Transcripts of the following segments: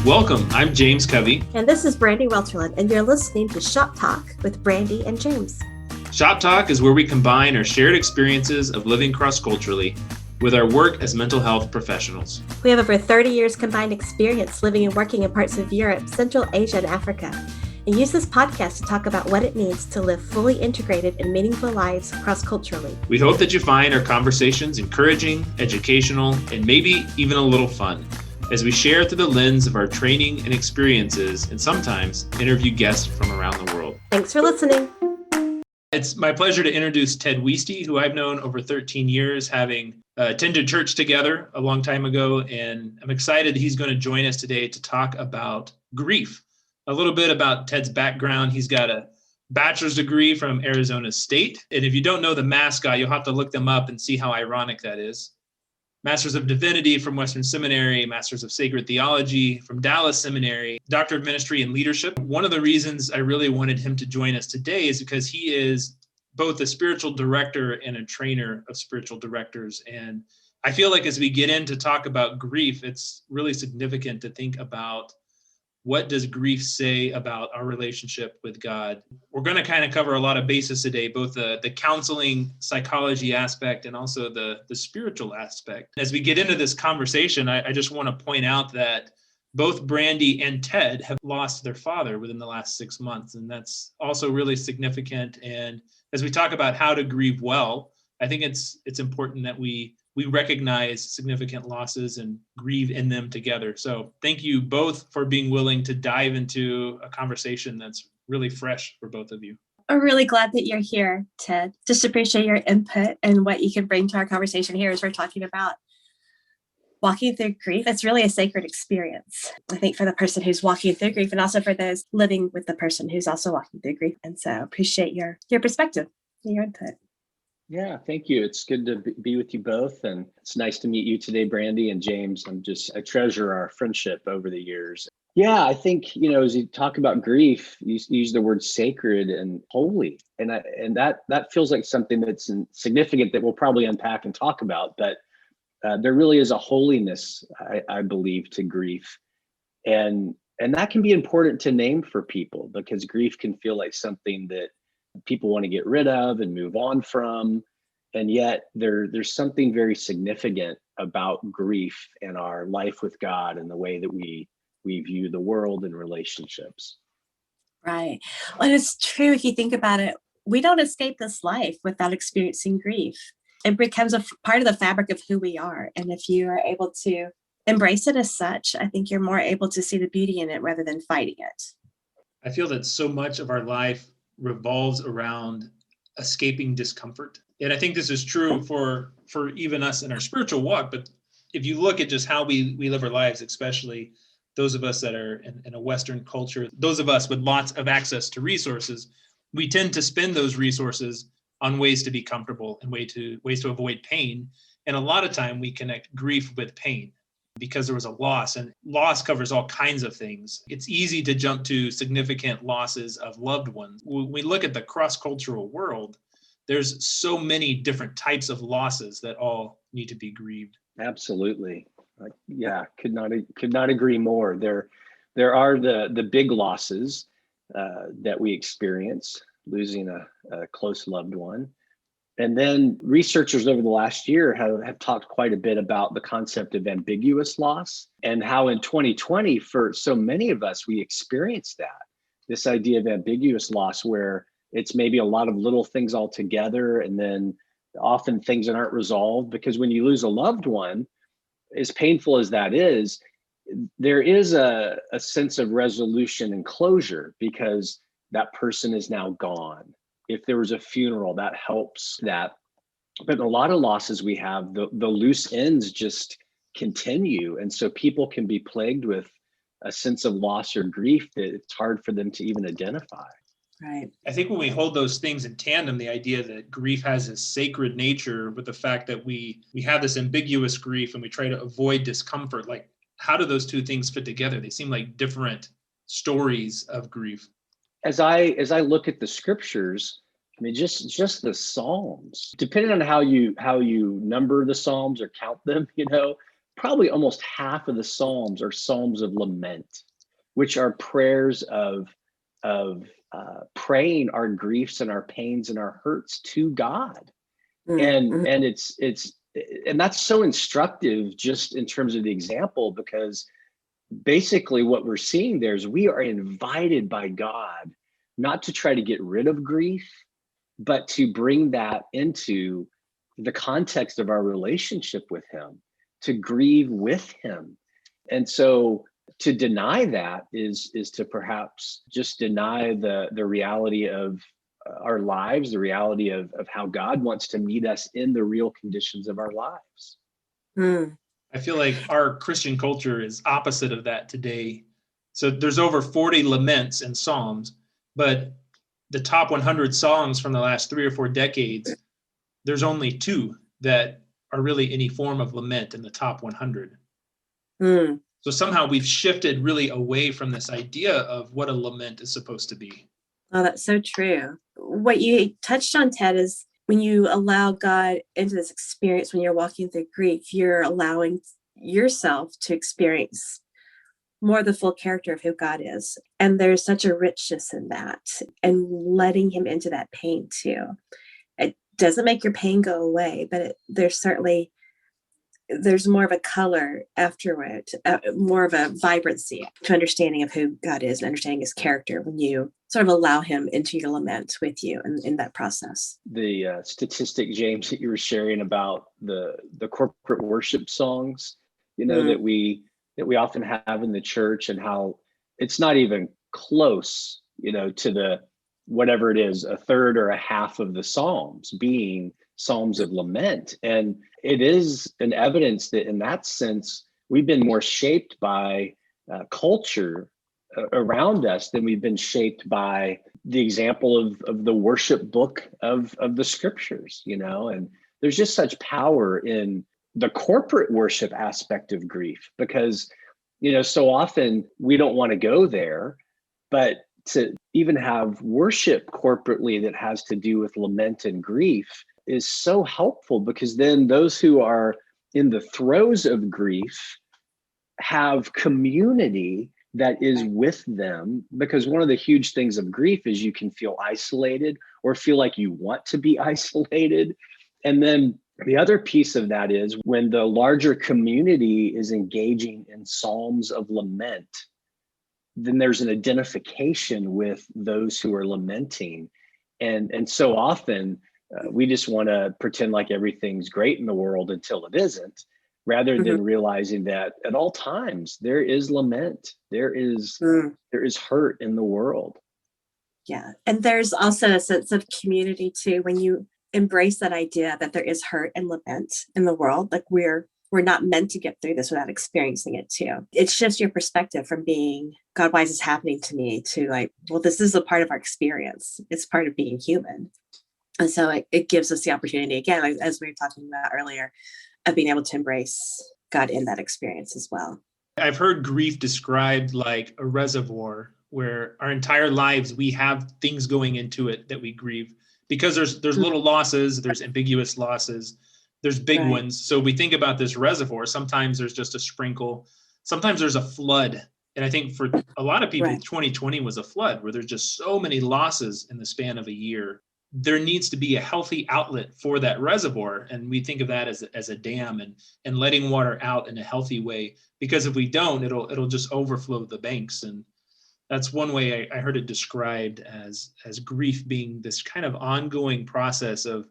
Welcome, I'm James Covey. And this is Brandy Welterland, and you're listening to Shop Talk with Brandy and James. Shop Talk is where we combine our shared experiences of living cross-culturally with our work as mental health professionals. We have over 30 years combined experience living and working in parts of Europe, Central Asia, and Africa, and use this podcast to talk about what it means to live fully integrated and meaningful lives cross-culturally. We hope that you find our conversations encouraging, educational, and maybe even a little fun, as we share through the lens of our training and experiences, and sometimes interview guests from around the world. Thanks for listening. It's my pleasure to introduce Ted Wueste, who I've known over 13 years, having attended church together a long time ago. And I'm excited he's going to join us today to talk about grief. A little bit about Ted's background. He's got a bachelor's degree from Arizona State. And if you don't know the mascot, you'll have to look them up and see how ironic that is. Master's of Divinity from Western Seminary, Master's of Sacred Theology from Dallas Seminary, Doctor of Ministry and Leadership. One of the reasons I really wanted him to join us today is because he is both a spiritual director and a trainer of spiritual directors. And I feel like as we get in to talk about grief, it's really significant to think about what does grief say about our relationship with God? We're going to kind of cover a lot of bases today, both the counseling psychology aspect and also the spiritual aspect. As we get into this conversation, I just want to point out that both Brandy and Ted have lost their father within the last 6 months. And that's also really significant. And as we talk about how to grieve well, I think it's important that we recognize significant losses and grieve in them together. So thank you both for being willing to dive into a conversation that's really fresh for both of you. I'm really glad that you're here, Ted. Just appreciate your input and what you can bring to our conversation here as we're talking about walking through grief. It's really a sacred experience, I think, for the person who's walking through grief and also for those living with the person who's also walking through grief. And so appreciate your perspective and your input. Yeah, thank you. It's good to be with you both. And it's nice to meet you today, Brandy and James. I treasure our friendship over the years. Yeah, I think, as you talk about grief, you use the word sacred and holy. And that feels like something that's significant that we'll probably unpack and talk about. But there really is a holiness, I believe, to grief. And that can be important to name for people because grief can feel like something that people want to get rid of and move on from. And yet there's something very significant about grief and our life with God and the way that we view the world and relationships. Right. Well, it's true. If you think about it, we don't escape this life without experiencing grief. It becomes a part of the fabric of who we are. And if you are able to embrace it as such, I think you're more able to see the beauty in it rather than fighting it. I feel that so much of our life revolves around escaping discomfort. And I think this is true for even us in our spiritual walk. But if you look at just how we live our lives, especially those of us that are in a Western culture, those of us with lots of access to resources, we tend to spend those resources on ways to be comfortable and ways to avoid pain. And a lot of time we connect grief with pain because there was a loss, and loss covers all kinds of things. It's easy to jump to significant losses of loved ones. When we look at the cross-cultural world, there's so many different types of losses that all need to be grieved. Absolutely. Yeah, could not agree more. There are the big losses that we experience, losing a close loved one. And then researchers over the last year have talked quite a bit about the concept of ambiguous loss and how in 2020, for so many of us, we experienced this idea of ambiguous loss where it's maybe a lot of little things all together and then often things that aren't resolved. Because when you lose a loved one, as painful as that is, there is a sense of resolution and closure because that person is now gone. If there was a funeral, that helps that. But a lot of losses we have, the loose ends just continue. And so people can be plagued with a sense of loss or grief that it's hard for them to even identify. Right. I think when we hold those things in tandem, the idea that grief has a sacred nature with the fact that we have this ambiguous grief and we try to avoid discomfort, like how do those two things fit together? They seem like different stories of grief. As I look at the scriptures, I mean, just the Psalms, depending on how you number the Psalms or count them, probably almost half of the Psalms are Psalms of lament, which are prayers of praying our griefs and our pains and our hurts to God. And it's and that's so instructive just in terms of the example, because basically what we're seeing there is we are invited by God not to try to get rid of grief, but to bring that into the context of our relationship with him, to grieve with him. And so to deny that is to perhaps just deny the reality of our lives, the reality of how God wants to meet us in the real conditions of our lives. I feel like our Christian culture is opposite of that today. So there's over 40 laments and psalms, but the top 100 songs from the last 3 or 4 decades, there's only 2 that are really any form of lament in the top 100. So somehow we've shifted really away from this idea of what a lament is supposed to be. Oh, that's so true. What you touched on, Ted, is when you allow God into this experience, when you're walking through grief, you're allowing yourself to experience more of the full character of who God is. And there's such a richness in that, and letting him into that pain too. It doesn't make your pain go away, but there's more of a color afterward, more of a vibrancy to understanding of who God is and understanding his character when you sort of allow him into your lament with you in that process. The statistic, James, that you were sharing about the corporate worship songs, that we often have in the church, and how it's not even close, to the whatever it is, a third or a half of the Psalms being Psalms of lament. And it is an evidence that in that sense, we've been more shaped by culture around us than we've been shaped by the example of the worship book of the scriptures, and there's just such power in the corporate worship aspect of grief, because, so often we don't want to go there, but to even have worship corporately that has to do with lament and grief is so helpful, because then those who are in the throes of grief have community that is with them. Because one of the huge things of grief is you can feel isolated or feel like you want to be isolated. And then the other piece of that is when the larger community is engaging in psalms of lament, then there's an identification with those who are lamenting. And so often we just want to pretend like everything's great in the world until it isn't, rather than realizing that at all times there is lament, there is hurt in the world. Yeah. And there's also a sense of community too, when you embrace that idea that there is hurt and lament in the world. Like we're not meant to get through this without experiencing it too. It shifts your perspective from being, God, why is this happening to me, to like, well, this is a part of our experience. It's part of being human. And so it gives us the opportunity, again, as we were talking about earlier, of being able to embrace God in that experience as well. I've heard grief described like a reservoir where our entire lives, we have things going into it that we grieve, because there's little losses, there's ambiguous losses, there's big ones. So we think about this reservoir. Sometimes there's just a sprinkle. Sometimes there's a flood. And I think for a lot of people, 2020 was a flood where there's just so many losses in the span of a year. There needs to be a healthy outlet for that reservoir. And we think of that as a dam and letting water out in a healthy way, because if we don't, it'll just overflow the banks. And that's one way I heard it described as grief being this kind of ongoing process of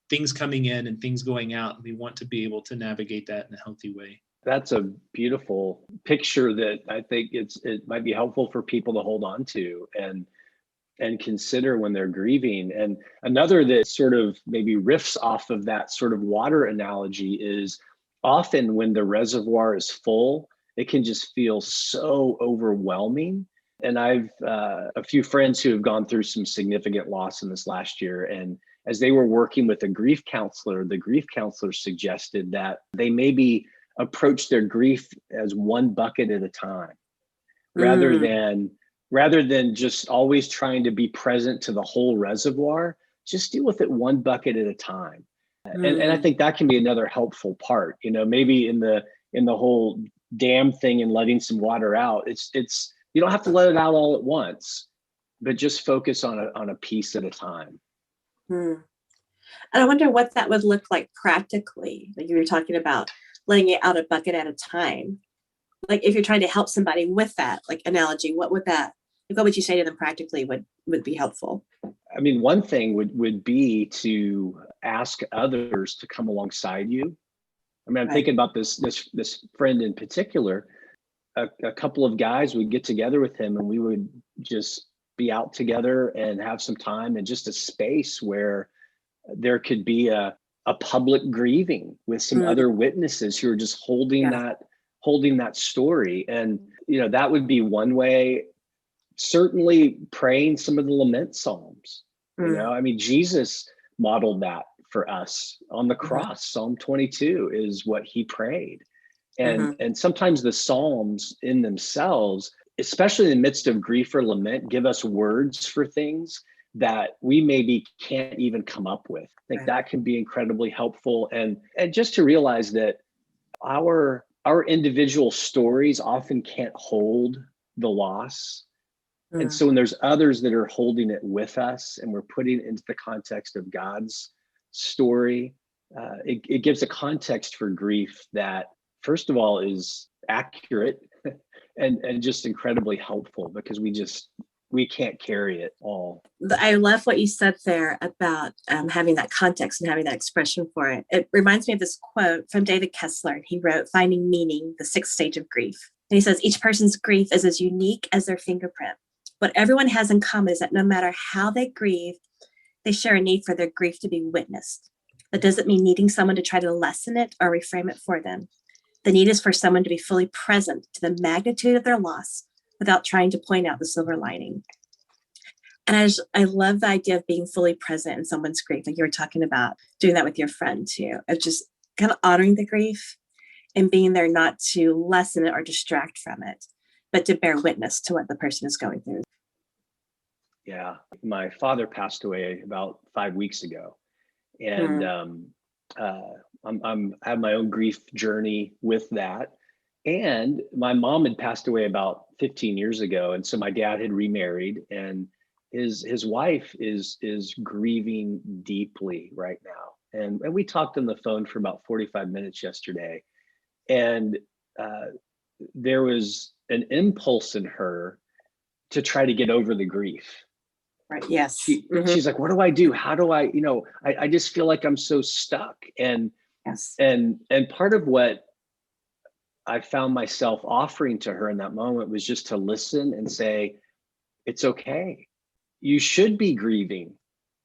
things coming in and things going out. And we want to be able to navigate that in a healthy way. That's a beautiful picture that I think it might be helpful for people to hold on to and consider when they're grieving. And another that sort of maybe riffs off of that sort of water analogy is often when the reservoir is full, it can just feel so overwhelming. And I've a few friends who have gone through some significant loss in this last year. And as they were working with a grief counselor, the grief counselor suggested that they maybe approach their grief as one bucket at a time, rather than just always trying to be present to the whole reservoir. Just deal with it one bucket at a time. And I think that can be another helpful part. Maybe in the in the whole dam thing and letting some water out. It's you don't have to let it out all at once, but just focus on a piece at a time. Hmm. And I wonder what that would look like practically. Like you were talking about letting it out a bucket at a time. Like if you're trying to help somebody with that, like analogy, what would you say to them practically would be helpful? I mean, one thing would be to ask others to come alongside you. I mean, I'm Right. thinking about this friend in particular. A couple of guys would get together with him, and we would just be out together and have some time and just a space where there could be a public grieving with some other witnesses who are just holding that story. And that would be one way. Certainly praying some of the lament psalms. I mean, Jesus modeled that for us on the cross. Psalm 22 is what he prayed. And sometimes the Psalms in themselves, especially in the midst of grief or lament, give us words for things that we maybe can't even come up with. I think that can be incredibly helpful. And just to realize that our individual stories often can't hold the loss. And so when there's others that are holding it with us and we're putting it into the context of God's story, it gives a context for grief that, first of all, is accurate and just incredibly helpful, because we can't carry it all. I love what you said there about having that context and having that expression for it. It reminds me of this quote from David Kessler. He wrote, "Finding Meaning, the Sixth Stage of Grief." And he says, each person's grief is as unique as their fingerprint. What everyone has in common is that no matter how they grieve, they share a need for their grief to be witnessed. That doesn't mean needing someone to try to lessen it or reframe it for them. The need is for someone to be fully present to the magnitude of their loss without trying to point out the silver lining. And I love the idea of being fully present in someone's grief. Like you were talking about doing that with your friend too, of just kind of honoring the grief and being there not to lessen it or distract from it, but to bear witness to what the person is going through. Yeah. My father passed away about 5 weeks ago. And I have my own grief journey with that. And my mom had passed away about 15 years ago. And so my dad had remarried, and his wife is grieving deeply right now. And we talked on the phone for about 45 minutes yesterday. And there was an impulse in her to try to get over the grief. Right. Yes. She's like, what do I do? How do I, I just feel like I'm so stuck. And part of what I found myself offering to her in that moment was just to listen and say, it's okay. You should be grieving.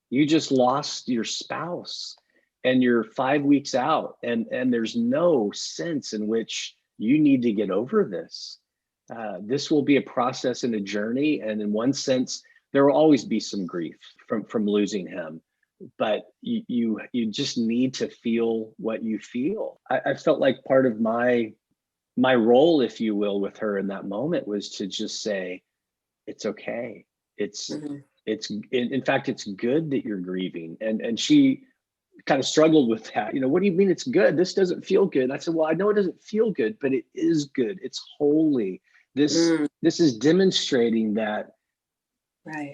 You just lost your spouse and you're 5 weeks out, and there's no sense in which you need to get over this. This will be a process and a journey. And in one sense, there will always be some grief from losing him, but you just need to feel what you feel. I felt like part of my role, if you will, with her in that moment was to just say, it's okay. It's in fact, it's good that you're grieving. And she kind of struggled with that. What do you mean it's good? This doesn't feel good. And I said, well, I know it doesn't feel good, but it is good. It's holy. This is demonstrating that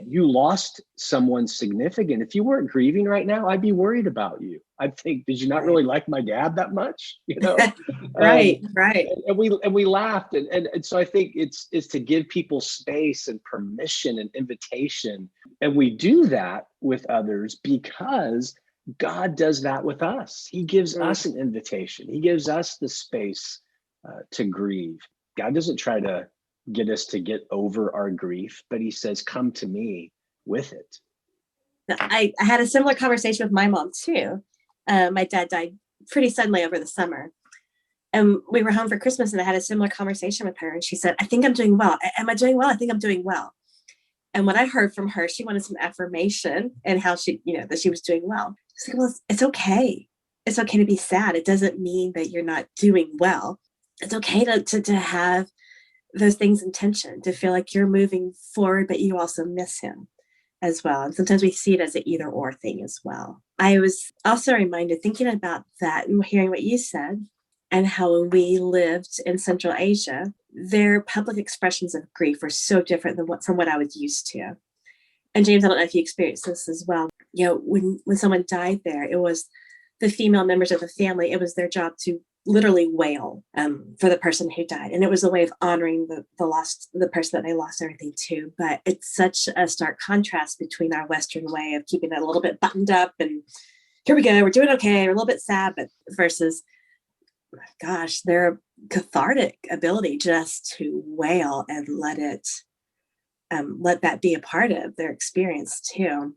you lost someone significant. If you weren't grieving right now, I'd be worried about you. I'd think, did you not really like my dad that much? Right. And we laughed. And so I think it's to give people space and permission and invitation. And we do that with others because God does that with us. He gives us an invitation. He gives us the space to grieve. God doesn't try to get us to get over our grief, but he says, come to me with it. I had a similar conversation with my mom too. My dad died pretty suddenly over the summer. And we were home for Christmas, and I had a similar conversation with her. And she said, I think I'm doing well. Am I doing well? I think I'm doing well. And when I heard from her, she wanted some affirmation and how she, that she was doing well. She's like, well, it's okay. It's okay to be sad. It doesn't mean that you're not doing well. It's okay to have those things in tension, to feel like you're moving forward, but you also miss him as well. And sometimes we see it as an either or thing as well. I was also reminded, thinking about that and hearing what you said, and how when we lived in Central Asia, their public expressions of grief were so different than from what I was used to. And James, I don't know if you experienced this as well. When someone died there, it was the female members of the family, it was their job to literally wail for the person who died. And it was a way of honoring the person that they lost everything to. But it's such a stark contrast between our Western way of keeping it a little bit buttoned up and here we go, we're doing okay, we're a little bit sad, but versus, gosh, their cathartic ability just to wail and let that be a part of their experience too.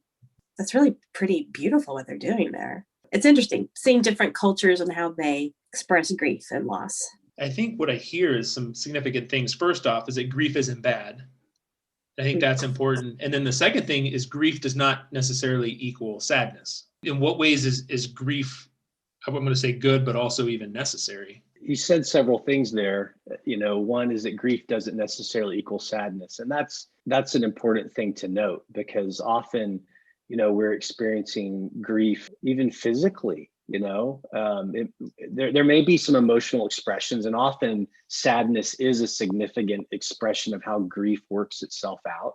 That's really pretty beautiful what they're doing there. It's interesting seeing different cultures and how they express grief and loss. I think what I hear is some significant things. First off, is that grief isn't bad. I think that's important. And then the second thing is grief does not necessarily equal sadness. In what ways is grief, I'm going to say good, but also even necessary? You said several things there. One is that grief doesn't necessarily equal sadness. And that's an important thing to note, because often, we're experiencing grief even physically. There may be some emotional expressions, and often sadness is a significant expression of how grief works itself out.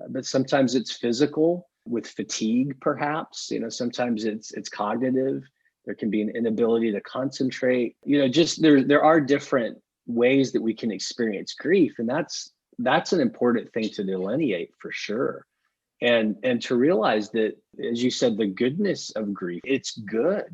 But sometimes it's physical with fatigue, perhaps. Sometimes it's cognitive. There can be an inability to concentrate. Just there are different ways that we can experience grief, and that's an important thing to delineate for sure. And to realize that, as you said, the goodness of grief, it's good.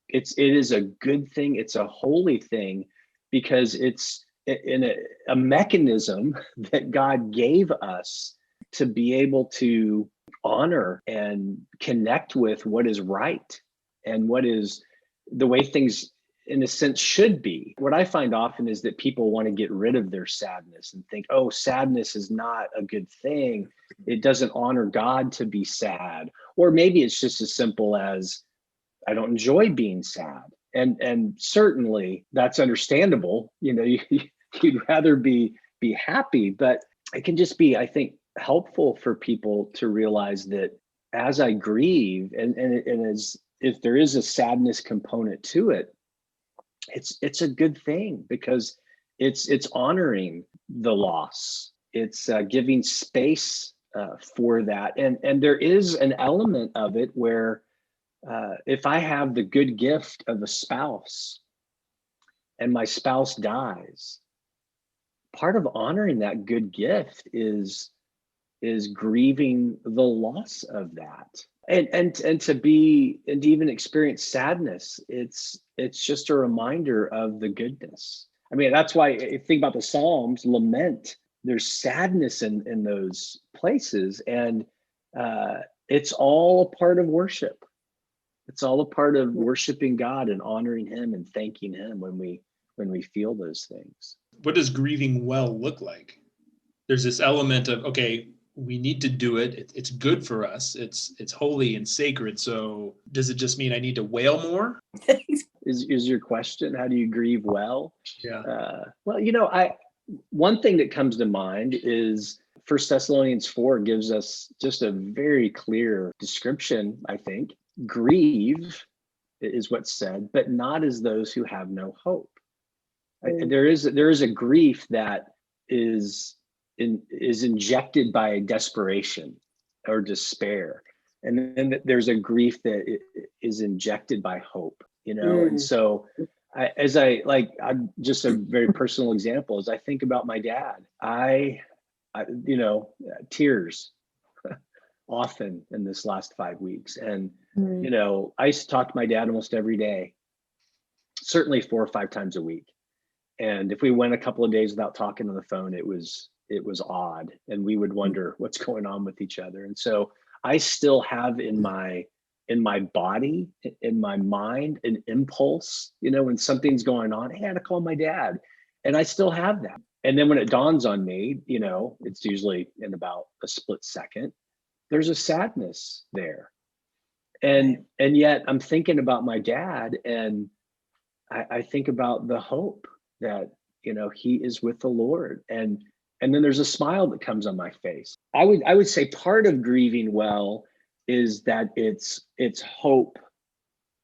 It is a good thing. It's a holy thing, because it's in a mechanism that God gave us to be able to honor and connect with what is right and what is the way things, in a sense, should be. What I find often is that people want to get rid of their sadness and think, oh, sadness is not a good thing. It doesn't honor God to be sad. Or maybe it's just as simple as, I don't enjoy being sad. And certainly that's understandable. You'd rather be happy, but it can just be, I think, helpful for people to realize that as I grieve, and as if there is a sadness component to it, it's a good thing, because it's honoring the loss. It's giving space for that, and there is an element of it where if I have the good gift of a spouse and my spouse dies, part of honoring that good gift is grieving the loss of that. And to even experience sadness, it's just a reminder of the goodness. I mean, that's why, if you think about the Psalms, lament, there's sadness in those places, and it's all a part of worship. It's all a part of worshiping God and honoring Him and thanking Him when we feel those things. What does grieving well look like? There's this element of, okay, we need to do it. It's good for us. It's holy and sacred. So does it just mean I need to wail more? Is your question, how do you grieve well? Yeah. Well, one thing that comes to mind is 1 Thessalonians 4 gives us just a very clear description, I think. Grieve is what's said, but not as those who have no hope. There is a grief that is injected by desperation or despair, and then there's a grief that is injected by hope. And so I'm just a very personal example. As I think about my dad, I tears often in this last 5 weeks, and I used to talk to my dad almost every day, certainly 4 or 5 times a week. And if we went a couple of days without talking on the phone, it was odd, and we would wonder what's going on with each other. And so I still have in my body, in my mind, an impulse, when something's going on, hey, I had to call my dad. And I still have that. And then when it dawns on me, it's usually in about a split second, there's a sadness there. And yet I'm thinking about my dad, and I think about the hope that, he is with the Lord. And then there's a smile that comes on my face. I would say part of grieving well is that it's hope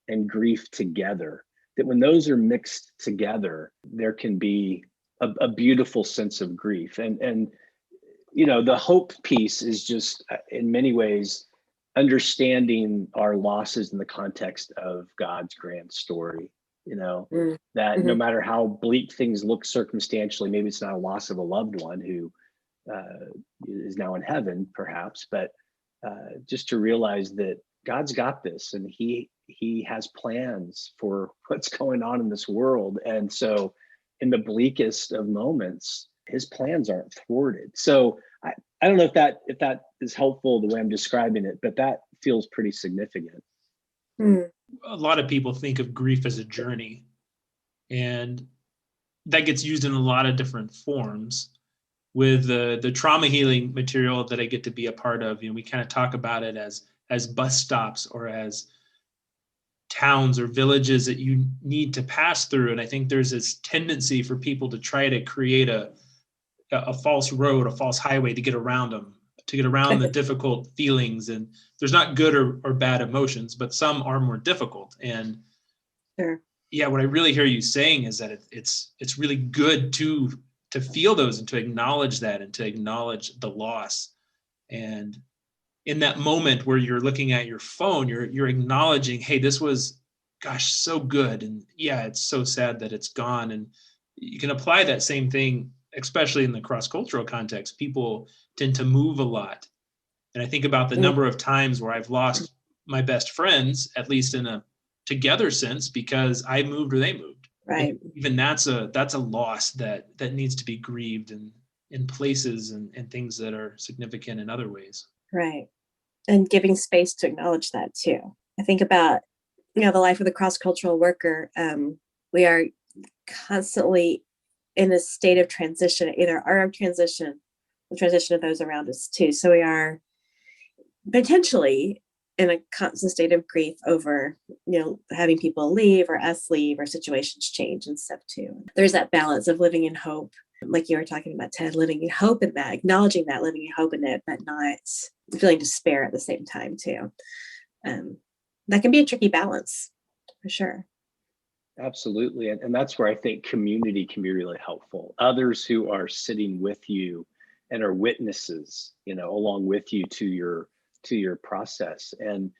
and grief together, that when those are mixed together, there can be a beautiful sense of grief. And the hope piece is just in many ways understanding our losses in the context of God's grand story. That no matter how bleak things look circumstantially, maybe it's not a loss of a loved one who is now in heaven, perhaps, but just to realize that God's got this, and he has plans for what's going on in this world. And so in the bleakest of moments, his plans aren't thwarted. So I don't know if that is helpful the way I'm describing it, but that feels pretty significant. A lot of people think of grief as a journey, and that gets used in a lot of different forms. With the trauma healing material that I get to be a part of, we kind of talk about it as bus stops or as towns or villages that you need to pass through. And I think there's this tendency for people to try to create a false road, a false highway to get around them, to get around the difficult feelings. And there's not good or bad emotions, but some are more difficult. And sure. Yeah, what I really hear you saying is that it's really good to feel those and to acknowledge that and to acknowledge the loss. And in that moment where you're looking at your phone, you're acknowledging, hey, this was, gosh, so good. And yeah, it's so sad that it's gone. And you can apply that same thing, especially in the cross-cultural context. People tend to move a lot. And I think about the number of times where I've lost my best friends, at least in a together sense, because I moved or they moved. Right. And even that's a loss that needs to be grieved in places and things that are significant in other ways. Right. And giving space to acknowledge that too. I think about, the life of the cross-cultural worker. We are constantly in a state of transition, either our transition, the transition of those around us too. So we are potentially in a constant state of grief over, having people leave or us leave or situations change and stuff too. There's that balance of living in hope, like you were talking about, Ted, living in hope in that, acknowledging that, living in hope in it, but not feeling despair at the same time too. That can be a tricky balance for sure. Absolutely. And that's where I think community can be really helpful. Others who are sitting with you and are witnesses, along with you to your process. And,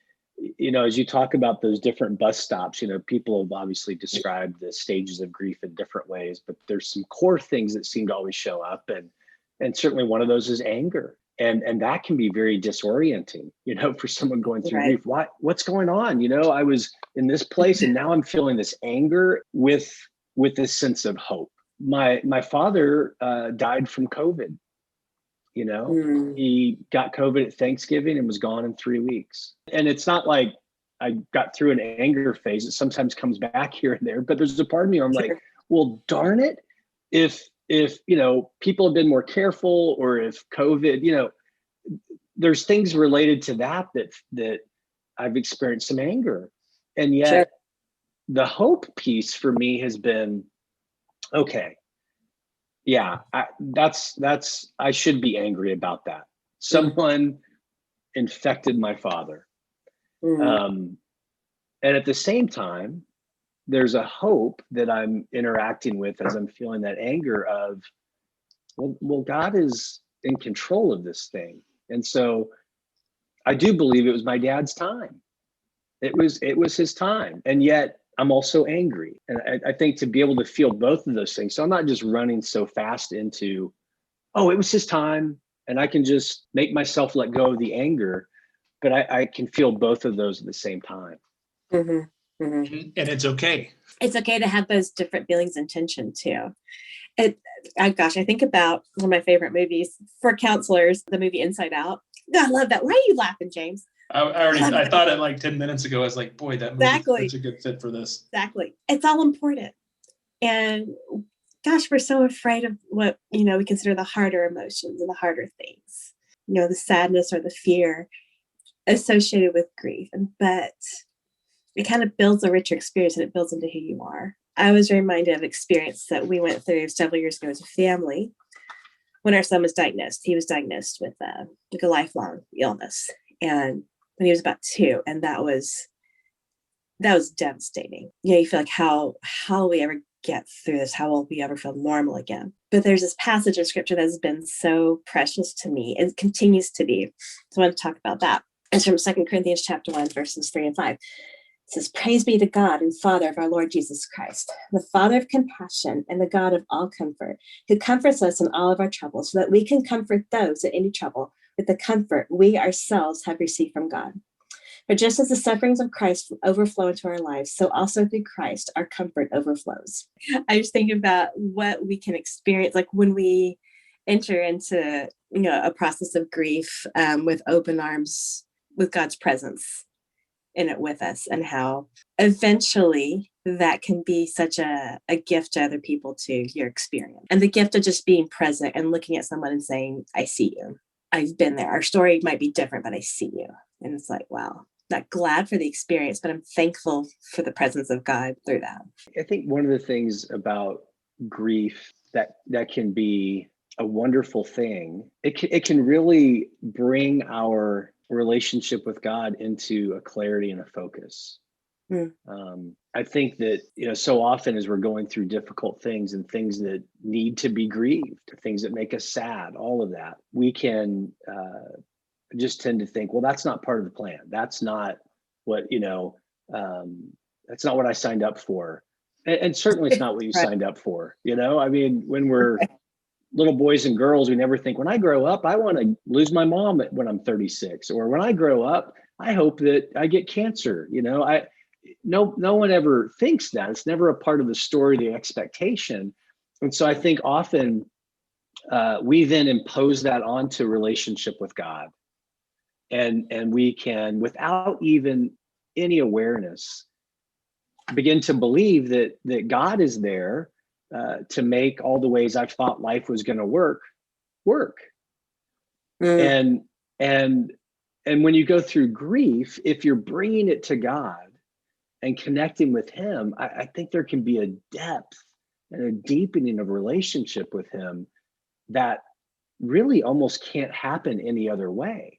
as you talk about those different bus stops, people have obviously described the stages of grief in different ways, but there's some core things that seem to always show up. And certainly one of those is anger. And that can be very disorienting, for someone going through grief. What's going on? I was in this place and now I'm feeling this anger with this sense of hope. My father died from COVID. He got COVID at Thanksgiving and was gone in 3 weeks. And it's not like I got through an anger phase. It sometimes comes back here and there, but there's a part of me where I'm like, well, darn it. If people have been more careful, or if COVID, there's things related to that I've experienced some anger. And yet the hope piece for me has been, okay, yeah, I should be angry about that. Someone infected my father. And at the same time, there's a hope that I'm interacting with as I'm feeling that anger of, well, God is in control of this thing. And so I do believe it was my dad's time. It was his time. And yet I'm also angry. And I think to be able to feel both of those things. So I'm not just running so fast into, oh, it was his time, and I can just make myself let go of the anger, but I can feel both of those at the same time. And it's okay. It's okay to have those different feelings and tension too. I think about one of my favorite movies for counselors, the movie Inside Out. I love that. Why are you laughing, James? I thought it like 10 minutes ago. I was like, boy, that movie is such a good fit for this. Exactly. It's all important. And gosh, we're so afraid of what, we consider the harder emotions and the harder things, the sadness or the fear associated with grief. But it kind of builds a richer experience, and it builds into who you are. I was reminded of an experience that we went through several years ago as a family when our son was diagnosed. He was diagnosed with a lifelong illness, and when he was about 2, and that was that was devastating. You feel like how will we ever get through this? How will we ever feel normal again? But there's this passage of scripture that has been so precious to me and continues to be. So I want to talk about that. It's from 2 Corinthians chapter 1, verses 3 and 5. It says, "Praise be to God and Father of our Lord Jesus Christ, the Father of compassion and the God of all comfort, who comforts us in all of our troubles, so that we can comfort those in any trouble with the comfort we ourselves have received from God. For just as the sufferings of Christ overflow into our lives, so also through Christ, our comfort overflows." I just think about what we can experience, like when we enter into, a process of grief with open arms, with God's presence in it with us, and how eventually that can be such a gift to other people too, your experience. And the gift of just being present and looking at someone and saying, "I see you. I've been there. Our story might be different, but I see you." And it's like, wow, not glad for the experience, but I'm thankful for the presence of God through that. I think one of the things about grief that can be a wonderful thing, it can really bring our relationship with God into a clarity and a focus. I think that, so often as we're going through difficult things and things that need to be grieved, things that make us sad, all of that, we can just tend to think, well, that's not part of the plan. That's not what, that's not what I signed up for. And certainly it's not what you Right. signed up for. I mean, when we're little boys and girls, we never think, when I grow up, I want to lose my mom when I'm 36, or when I grow up, I hope that I get cancer. No one ever thinks that. It's never a part of the story, the expectation. And so I think often we then impose that onto relationship with God. And we can, without even any awareness, begin to believe that God is there to make all the ways I've thought life was going to work. And when you go through grief, if you're bringing it to God and connecting with Him, I think there can be a depth and a deepening of relationship with Him that really almost can't happen any other way.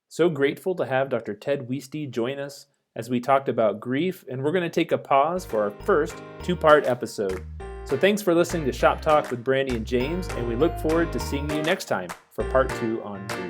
So grateful to have Dr. Ted Wueste join us as we talked about grief, and we're going to take a pause for our first two-part episode. So thanks for listening to Shop Talk with Brandy and James, and we look forward to seeing you next time for part 2 on grief.